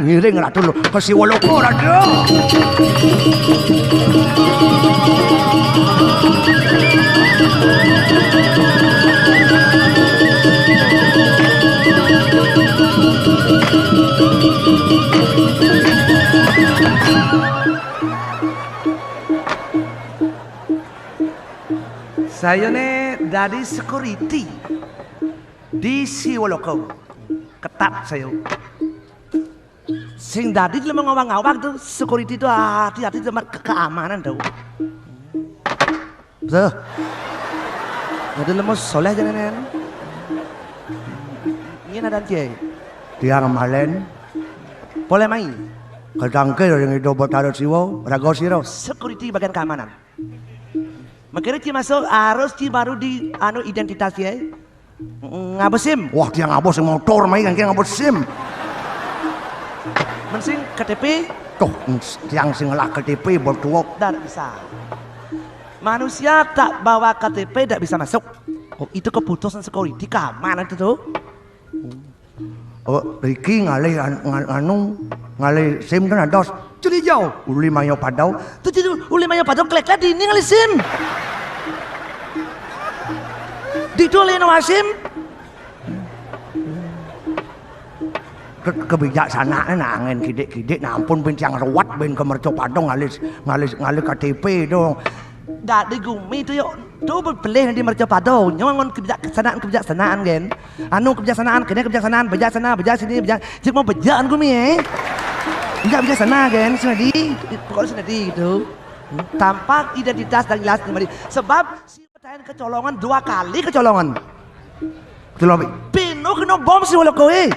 ngiring Ratu ke Siwaloka Ratu. Saya nih dari security di Siwaloka, ketat saya. Sing dadi lama ngawang-ngawang tuh security tuh hati-hati sama keamanan tuh. Tuh, jadi lama soleh jangan. Ini ada dia kemarin, boleh main. Kadang-kadang yang itu buat taruh siwo, ragu siro. Security bagian keamanan. Makanya dia masuk harus dia baru di identitasnya ngabesim. Wah dia ngabesim motor main kan dia ngabesim. Mensing KTP tuh yang sing ngelak KTP berdua tidak bisa. Manusia tak bawa KTP tidak bisa masuk. Oh itu keputusan security keamanan itu tuh. Oh Ricky ngalih ngalih SIM kan ada. Jadi jauh, uli mayo padau. Tuh jadi uli mayo padau klek-klek di ini ngalisin. Ditulin wasim. Kebijaksanaan angin kidik-kidik, nah ampun ben yang ruwet ben ke Merco Padang ngalih KTP dong. Dak di gumi itu yuk, tuh berbelih di Merco Padang. Nyaman kebijaksanaan kan. Anu kebijaksanaan, kini kebijaksanaan, bejak sana, bejak sini, bejak. Cik mau bejakan gumi Enggak sana kan, senadi, pokoknya senadi gitu. Tampak identitas dan jelas kembali. Sebab si pertanyaan kecolongan 2 kali kecolongan. Pino kena bom si Walokoe.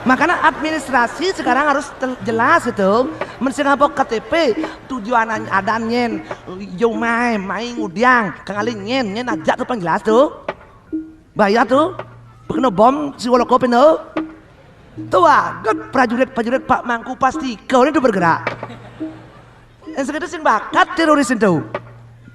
Makanya administrasi sekarang harus jelas itu. Mensingapok KTP tujuan ada nyen, yo main ngudiang, kangali nyen aja tuh pengjelas tuh. Bayar tuh, kena bom si Walokoe pino. Tua, kan prajurit Pak Mangku pasti kau ini tuh bergerak. Yang segitu sing bakat teroris itu.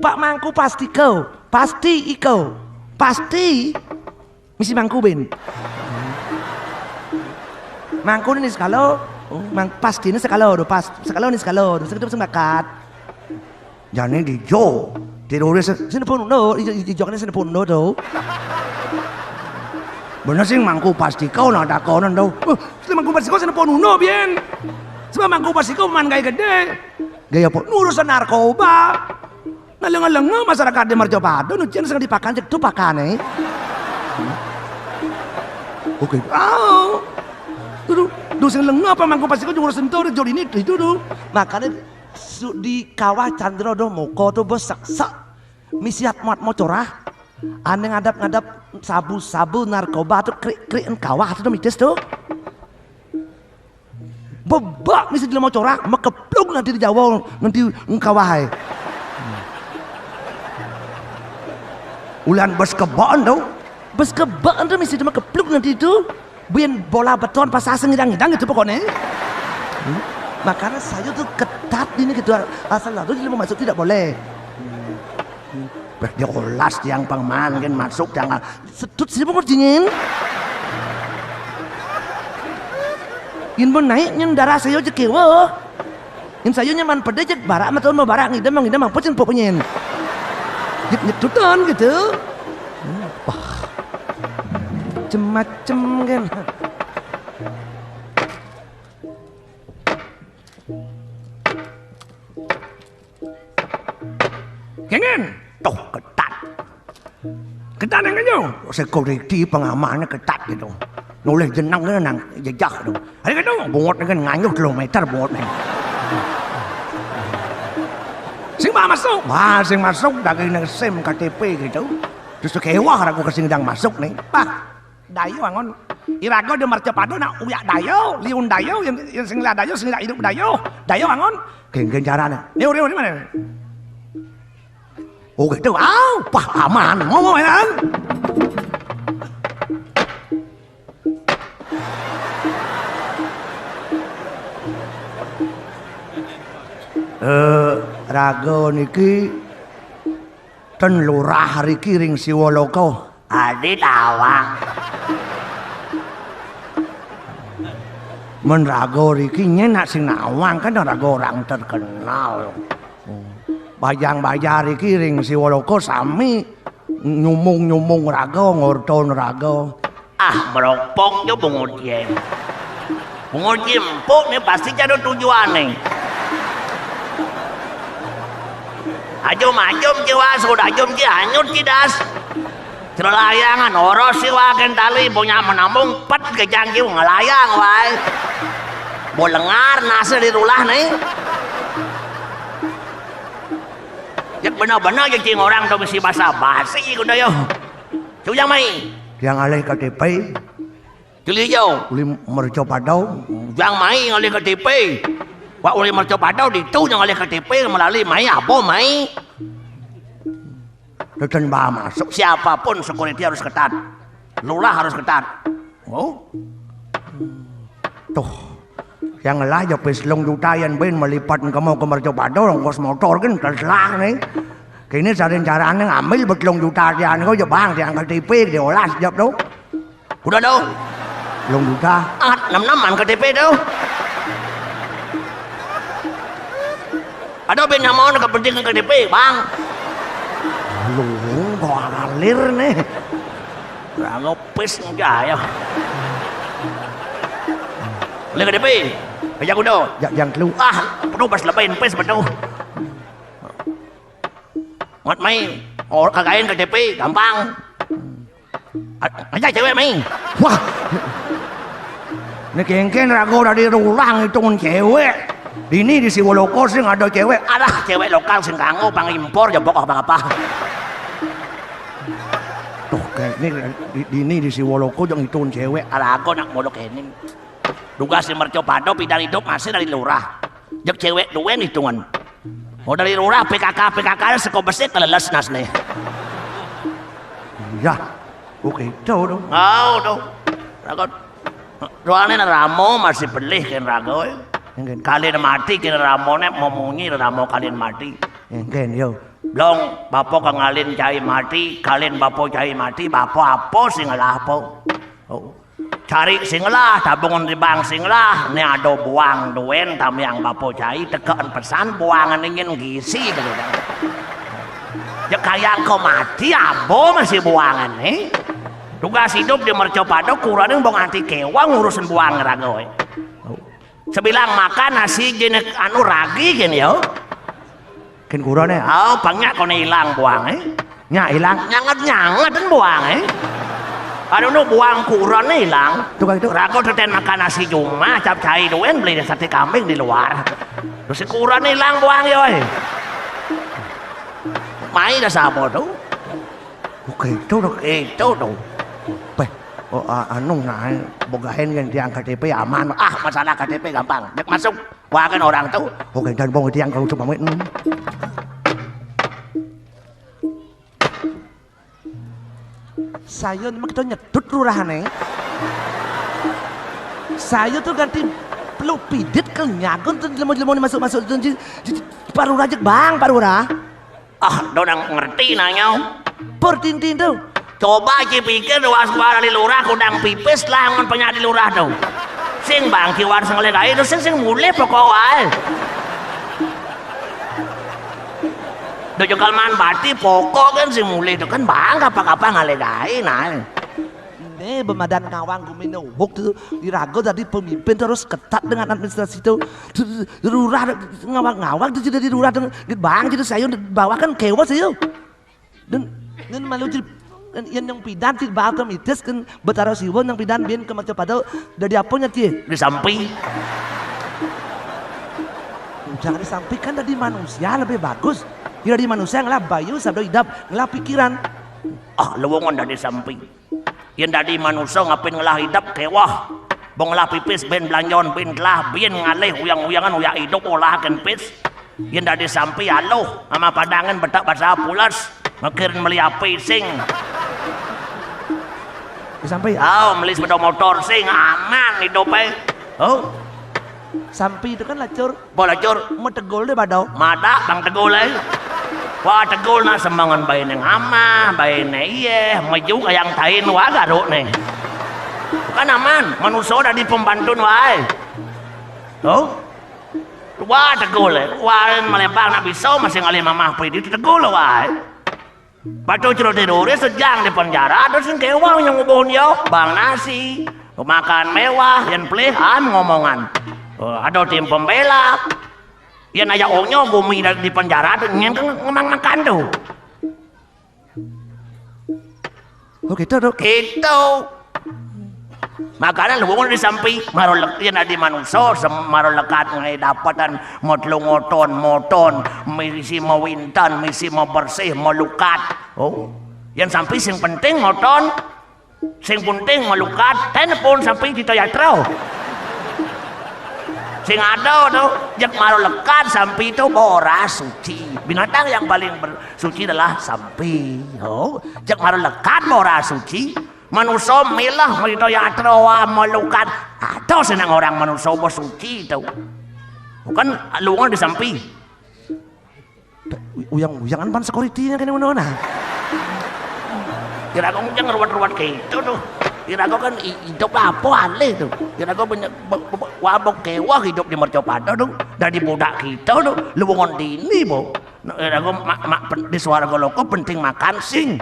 Pak Mangku pasti kau, pasti ikau, pasti misi Mangku ben. Mangku ini sekalo, pasti ini sekalo, sekalo ini sekalo, segitu sing bakat. Jangan di Jo, teroris sini pun no, di Jo kan sini pun no tuh. Bener sih Mangku pasti kau nada kau nando. Mangku pasti kau senepon uno bien. Sebab Mangku pasti kau man gaya gede. Gaya po urusan narkoba. Naleng-aleng masyarakat di Merco Padang nucian sedang dipakan cek tu pakan Oke. Tuh sing lengah apa Mangku pasti kau urusan tu jol ini itu tuh. Makanya di kawah Chandra do moko tuh bos sak misiat mau corah. Aneh ngadap sabu-sabu narkoba tuh krik kawah tuh mitis tuh. Bebak misi dia mau corak, keplung nanti di Jawa nanti kawah. Ulan bes kebon tuh. Bes kebon tuh misi dia keplung nanti itu. Biar bola beton pas asing ngidang gitu pokoknya. Makanya saya tuh ketat ini gitu asal lalu dia mau masuk tidak boleh. Dia ulas yang pengman kan masuk jangan sedut sih mau dingin. Yin pun naiknya darah saya jekewa. Yin saya nyaman pede jek barak betul mau barak ngidam pocin pokoknya. Nyetutan gitu. Wah. Macem-macem kan. Kengen. Tuh ketat yang itu security pengamannya ketat gitu nulis jenang kan nang jejak tuh hari itu bungot kan nganyuh kilometer bungot nih sing masuk dari nang SIM KTP gitu terus kewah aku kesing dang masuk nih pak dayo angon irago di Merco Padang nak uyak dayo liun dayo yang sing lah dayo sing hidup dayo angon geng caranya riu di mana. Oh gitu, pah aman, mau kan? Raga niki ten lurah riki ring Siwaloka. Adi tawang. Men Rago iki nyenak sing nawang kan Rago orang terkenal. Bayang-bayar iki ring Siwalaka sami nyumung-nyumung Rago, ngurton Rago. Ah, meropong yo bungudiem. Bungudiem empuk nih pasti ada tujuannya. Ajum-ajum jiwa sudah ajum ji hanyut cidas. Cerlayangan oros si wagen tali punya menambung pet kejangkiu ngelayang wae. Bolengar nasi dirulah nih. Yak benar-benar jadi orang tuh mesti basa-basi kuda yo. Cuyang mai. Yang alih KTP. Culi yo. Uli merco padau. Yang mai alih KTP. Wah uli merco padau itu yang alih KTP melalui mai apa mai? Deden bah masuk. Siapapun security harus ketat. Lurah harus ketat. Oh. Tuh. Yang lah ya peslong jutayan ben melipat kamu ke merco padau ongkos motor kan terserah nih. Kini caranya ngambil betlong juta dia kau ya bang dia KTP diolah sejak tu. Udah đâu? Long juta. Ah, 6-6an KTP đâu? Ada ben yang mau kepentingan KTP bang? Luhung kau ngalir nih. Rago pes enggak ya? Lihat KTP. Kaya ko daw. Yang kelu. Ah, penuh pas lebayin pes betul. Ngot may, kagayin KTP, gampang. Aja cewek may. Wah. Ini kengken Rago dari rulang itu kan cewek. Ini di Siwalaka sing ada cewek. Alah, cewek lokal sing kanggo pangimpor ya pokok apa-apa. Tuh kayak ini di Siwalaka yang itu cewek. Alah, aku nak modok ini. Duga si merco pado pindah hidup masih dari lurah. Jak cewek duen hitungan. Mau dari lurah PKK seko besit keleles nas nih. Ya, oke itu dong. Oh dong. Rago. Doanya Ramo masih belih kan Rago. Kalian mati kira Ramone memunyi Ramo kalian mati. Engken yo. Long bapo kangalin cai mati, kalian bapo cai mati, bapo apa sing lapo. Oh. Cari singlah tabungan di bank singlah ni ada buang duen tam yang bapo cai tekan pesan buangan ingin gisi gitu. Ya kayak kau mati abo masih buangan nih. Tugas hidup di merco pado kurang bong anti kewang ngurusin buang Rago. Sebilang makan nasi jenis anu ragi kan yo. Ken kurang Oh pangnya kau hilang buang Nya hilang. Nyangat dan buang Aduh nu buang kurang hilang. Tukang itu. Rago teten makan nasi cuma cap cai duen beli sate kambing di luar. Terus si kurang hilang buang yo. Mai dah sama tu. Oke itu dong. Itu tu. Beh, oh anu nah bogahin yang tiang KTP aman. Ah masalah KTP gampang. Dek masuk. Wah kan orang tu. Oke dan bong tiang kalau cuma main. Saya memang kita nyedut lurahan Saya tuh ganti peluk pidit ke nyagun tuh lemon masuk tuh paru rajak bang paru ra. Ah donang ngerti nanya. Pertintin tuh. Coba pikir doa suara di lurah kudang pipis lah ngon penyak di lurah tuh. Sing bang kiwar sing legai itu sing mulai pokok wae. Do jengkal man bati pokok kan sing mulai itu kan bang apa-apa ngalegai nah. Ini Bemadan Ngawang Guminowok tuh di Rago tadi pemimpin terus ketat dengan administrasi itu. Lurah Ngawang tuh jadi lurah dengan bang jadi saya bawakan kewas sih. Dan malu jadi yang pidan sih batam ites kan betara siwon yang pidan bin ke macam pada dari apanya ti di samping. Jangan di samping kan dari manusia lebih bagus. Ya dari manusia ngelap bayu sabdo idap ngelap pikiran. Ah lewongan dari samping. Yang dari manusia ngapin ngelah idap kewah. Bong ngelah pipis ben belanjon ben telah ben ngalih uyang-uyangan uyak hidup olah ken pis. Yang dari samping aloh sama padangan betak bahasa pulas. Makirin meli api sing. Sampai oh meli sepeda motor sing aman hidupnya. Oh sampai itu kan lacur. Boleh lacur. Mau tegol deh badau. Mada bang tegol wah tegol na sembangan bayi neng ama bayi neng iya maju kayang tain wah garuk nih. Bukan aman manusia udah di pembantu wae. Oh. Wah tegul wah malebang nak bisa masih ngalih mamah pri itu tegul wah. Batu cerut teroris sejang di penjara terus kewang yang ngubun yo bang nasi makan mewah yang pelihan ngomongan. Ada tim pembela yang aja onyo bumi di penjara tuh nyen ngemang makan tuh. Oh gitu dok. Gitu. Makanan lu di sampi marolek yan adi manuso marolekat ngay dapatan motlongoton moton misi mawintan misi mau bersih mau lukat. Oh yan sampi sing penting moton sing penting melukat telepon sampai kita yatrau sing ada tuh jak marolekat sampai itu bora suci binatang yang paling suci adalah sampi. Oh jak marolekat bora suci manusia milah mereka yatrawa melukat ada senang orang manusia bersuci itu bukan luang di sampi uyang-uyangan pan security-nya kene mana kira kau jangan ruwet-ruwet gitu tuh kira kau kan hidup apa aneh tuh kira kau banyak wabok kewah hidup di mercopada tuh dari budak kita tuh luangan dini bo kira kau di suara goloko penting makan sing.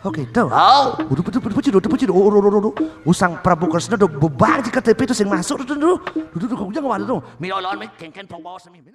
Oh gitu. Oh. Usang Prabu Kresna do bebang di KTP itu sing masuk tuh. Duduk kau jangan waduh. Milolon mi ken pogbawa semi.